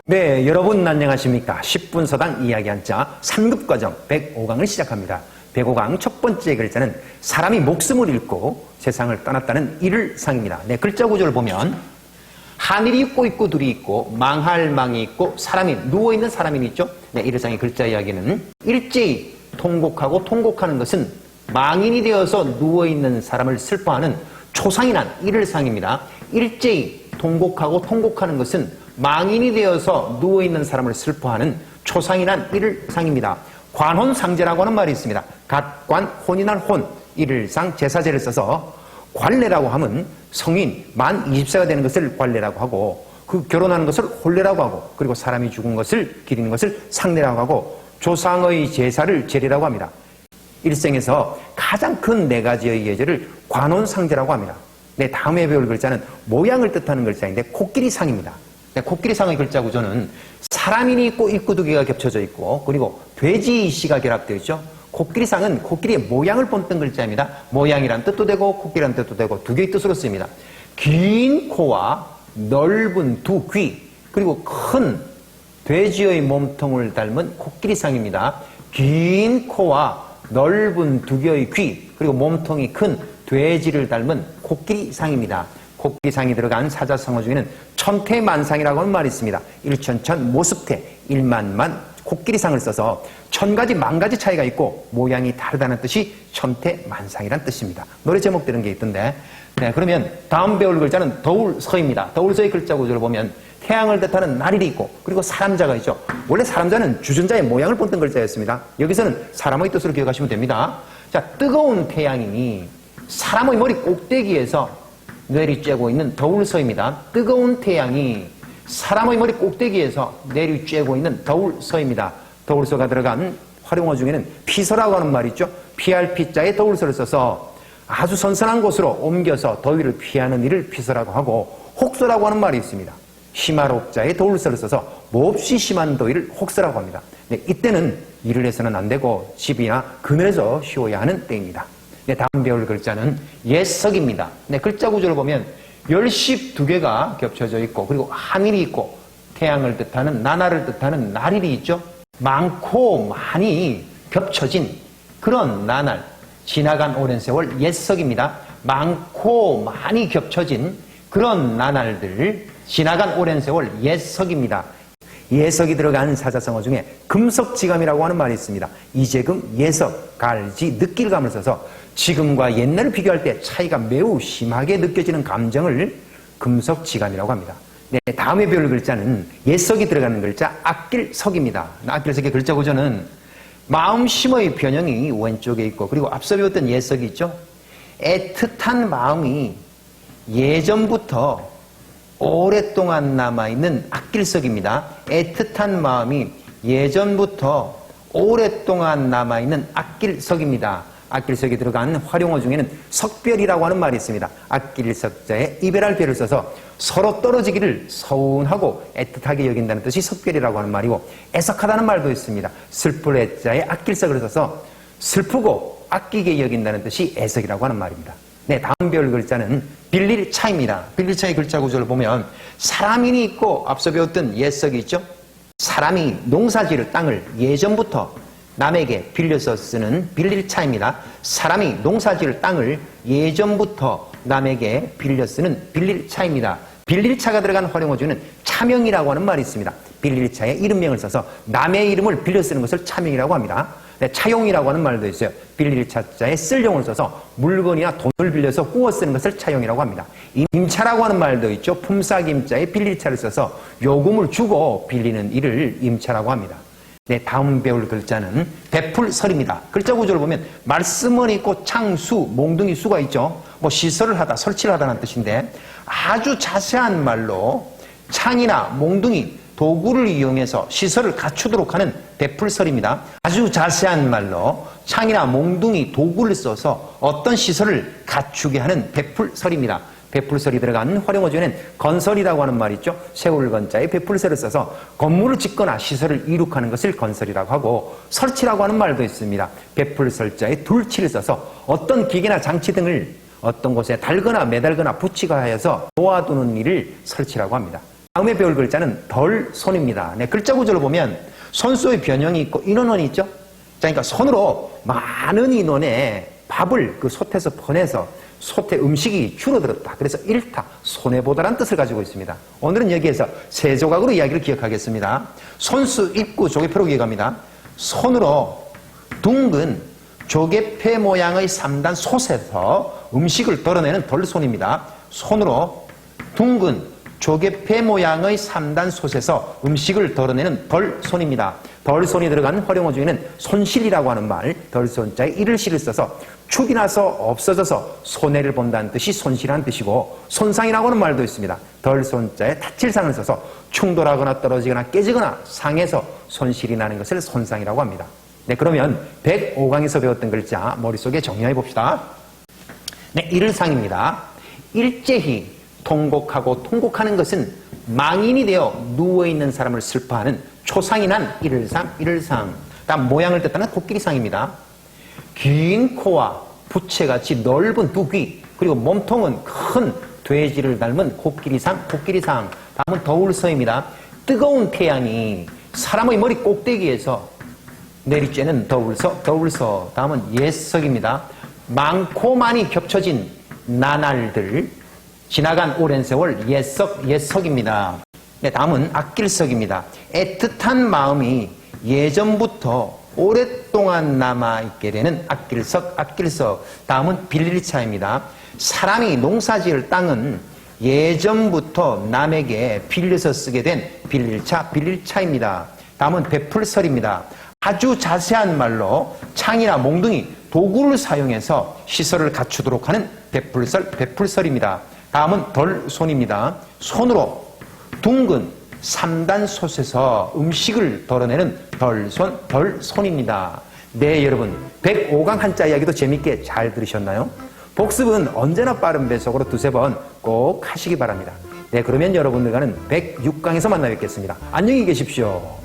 네, 여러분 안녕하십니까? 10분 서당 이야기 한자 3급 과정 105강을 시작합니다. 105강 첫 번째 글자는 사람이 목숨을 잃고 세상을 떠났다는 일을상입니다. 네, 글자 구조를 보면 하늘이 있고 둘이 있고 망할 망이 있고 사람이 누워있는 사람이 있죠. 네, 일을상의 글자 이야기는 일제히 통곡하고 통곡하는 것은 망인이 되어서 누워있는 사람을 슬퍼하는 초상이 난 일을상입니다. 일제히 통곡하고 통곡하는 것은 망인이 되어서 누워있는 사람을 슬퍼하는 초상이 난 일을상입니다. 관혼상제라고 하는 말이 있습니다. 갓관, 혼이 날 혼, 일을상, 제사제를 써서 관례라고 하면 성인 만 20세가 되는 것을 관례라고 하고 그 결혼하는 것을 혼례라고 하고 그리고 사람이 죽은 것을 기리는 것을 상례라고 하고 조상의 제사를 제례라고 합니다. 일생에서 가장 큰 네 가지의 예절을 관혼상제라고 합니다. 네, 다음에 배울 글자는 모양을 뜻하는 글자인데 코끼리상입니다. 네, 코끼리상의 글자 구조는 사람인이 있고 입구 두 개가 겹쳐져 있고 그리고 돼지 씨가 결합되어 있죠. 코끼리상은 코끼리의 모양을 본뜬 글자입니다. 모양이란 뜻도 되고 코끼리란 뜻도 되고 두 개의 뜻으로 쓰입니다. 긴 코와 넓은 두 귀 그리고 큰 돼지의 몸통을 닮은 코끼리상입니다. 긴 코와 넓은 두 개의 귀 그리고 몸통이 큰 돼지를 닮은 코끼리상입니다. 코끼리상이 들어간 사자성어 중에는 천태만상이라고 하는 말이 있습니다. 일천천 모습태 일만만 코끼리상을 써서 천가지 만가지 차이가 있고 모양이 다르다는 뜻이 천태만상이라는 뜻입니다. 노래 제목 들은 게 있던데 네, 그러면 다음 배울 글자는 더울서입니다. 더울서의 글자 구조를 보면 태양을 뜻하는 날일이 있고 그리고 사람자가 있죠. 원래 사람자는 주전자의 모양을 본뜬 글자였습니다. 여기서는 사람의 뜻으로 기억하시면 됩니다. 자, 뜨거운 태양이 사람의 머리 꼭대기에서 내리쬐고 있는 더울서입니다. 뜨거운 태양이 사람의 머리 꼭대기에서 내리쬐고 있는 더울서입니다. 더울서가 들어간 활용어 중에는 피서라고 하는 말이 있죠. 피할 피자에 더울서를 써서 아주 선선한 곳으로 옮겨서 더위를 피하는 일을 피서라고 하고 혹서라고 하는 말이 있습니다. 심할 옥자에 더울서를 써서 몹시 심한 더위를 혹서라고 합니다. 네, 이때는 일을 해서는 안 되고 집이나 그늘에서 쉬어야 하는 때입니다. 네, 다음 배울 글자는 예석입니다. 네, 글자 구조를 보면 열십 두 개가 겹쳐져 있고 그리고 하늘이 있고 태양을 뜻하는 나날을 뜻하는 날일이 있죠. 많고 많이 겹쳐진 그런 나날 지나간 오랜 세월 예석입니다. 많고 많이 겹쳐진 그런 나날들 지나간 오랜 세월 예석입니다. 예석이 들어간 사자성어 중에 금석지감이라고 하는 말이 있습니다. 이재금, 예석, 갈지, 느낄감을 써서 지금과 옛날을 비교할 때 차이가 매우 심하게 느껴지는 감정을 금석지감이라고 합니다. 네, 다음에 배울 글자는 예석이 들어가는 글자 악길석입니다. 악길석의 글자 구조는 마음심의 변형이 왼쪽에 있고 그리고 앞서 배웠던 예석이 있죠. 애틋한 마음이 예전부터 오랫동안 남아있는 악길석입니다. 애틋한 마음이 예전부터 오랫동안 남아있는 악길석입니다. 악길석이 들어간 활용어 중에는 석별이라고 하는 말이 있습니다. 악길석자에 이별할 별을 써서 서로 떨어지기를 서운하고 애틋하게 여긴다는 뜻이 석별이라고 하는 말이고 애석하다는 말도 있습니다. 슬플 애자에 악길석을 써서 슬프고 아끼게 여긴다는 뜻이 애석이라고 하는 말입니다. 네, 다음 배울 글자는 빌릴차입니다. 빌릴차의 글자 구조를 보면 사람인이 있고 앞서 배웠던 예석이 있죠. 사람이 농사지을 땅을 예전부터 남에게 빌려서 쓰는 빌릴차입니다. 사람이 농사지을 땅을 예전부터 남에게 빌려 쓰는 빌릴차입니다. 빌릴차가 들어간 활용어 중에는 차명이라고 하는 말이 있습니다. 빌릴차에 이름명을 써서 남의 이름을 빌려 쓰는 것을 차명이라고 합니다. 네, 차용이라고 하는 말도 있어요. 빌릴차자에 쓸용을 써서 물건이나 돈을 빌려서 꾸어 쓰는 것을 차용이라고 합니다. 임차라고 하는 말도 있죠. 품삯임자에 빌릴차를 써서 요금을 주고 빌리는 일을 임차라고 합니다. 네, 다음 배울 글자는 베풀설입니다. 글자 구조를 보면 말씀은 있고 창수, 몽둥이 수가 있죠. 뭐 시설을 하다, 설치를 하다는 뜻인데 아주 자세한 말로 창이나 몽둥이, 도구를 이용해서 시설을 갖추도록 하는 베풀설입니다. 아주 자세한 말로 창이나 몽둥이, 도구를 써서 어떤 시설을 갖추게 하는 베풀설입니다. 베풀설이 들어간 활용어조에는 건설이라고 하는 말이 있죠. 세울 건자에 베풀설을 써서 건물을 짓거나 시설을 이룩하는 것을 건설이라고 하고, 설치라고 하는 말도 있습니다. 베풀설자에 둘치를 써서 어떤 기계나 장치 등을 어떤 곳에 달거나 매달거나 붙이고 하여서 놓아두는 일을 설치라고 합니다. 다음에 배울 글자는 덜손입니다. 네, 글자 구조를 보면 손수의 변형이 있고 인원원이 있죠. 자, 그러니까 손으로 많은 인원의 밥을 그 솥에서 퍼내서 솥에 음식이 줄어들었다. 그래서 일타, 손해보다라는 뜻을 가지고 있습니다. 오늘은 여기에서 세 조각으로 이야기를 기억하겠습니다. 손수 입구 조개표로 기억합니다. 손으로 둥근 조개패 모양의 3단 솥에서 음식을 덜어내는 덜손입니다. 손으로 둥근 조개패 모양의 3단 솥에서 음식을 덜어내는 덜손입니다. 덜손이 들어간 활용어 중에는 손실이라고 하는 말, 덜손자에 이를 실을 써서 축이 나서 없어져서 손해를 본다는 뜻이 손실이라는 뜻이고, 손상이라고 하는 말도 있습니다. 덜손자에 다칠상을 써서 충돌하거나 떨어지거나 깨지거나 상해서 손실이 나는 것을 손상이라고 합니다. 네, 그러면 105강에서 배웠던 글자 머릿속에 정리해 봅시다. 네, 일상입니다. 일제히 통곡하고 통곡하는 것은 망인이 되어 누워있는 사람을 슬퍼하는 초상이 난 일상. 다음 모양을 뜻하는 코끼리상입니다. 긴 코와 부채같이 넓은 두 귀, 그리고 몸통은 큰 돼지를 닮은 코끼리상. 다음은 더울서입니다. 뜨거운 태양이 사람의 머리 꼭대기에서 내리쬐는 더울서. 다음은 예석입니다. 많고 많이 겹쳐진 나날들, 지나간 오랜 세월 예석입니다. 네, 다음은 악길석입니다. 애틋한 마음이 예전부터 오랫동안 남아있게 되는 악길석. 다음은 빌릴차입니다. 사람이 농사지을 땅은 예전부터 남에게 빌려서 쓰게 된 빌릴차입니다. 다음은 베풀설입니다. 아주 자세한 말로 창이나 몽둥이, 도구를 사용해서 시설을 갖추도록 하는 베풀설입니다. 다음은 덜손입니다. 손으로 둥근 3단 솥에서 음식을 덜어내는 덜손입니다. 네, 여러분 105강 한자 이야기도 재밌게 잘 들으셨나요? 복습은 언제나 빠른 배속으로 두세 번 꼭 하시기 바랍니다. 네, 그러면 여러분들과는 106강에서 만나 뵙겠습니다. 안녕히 계십시오.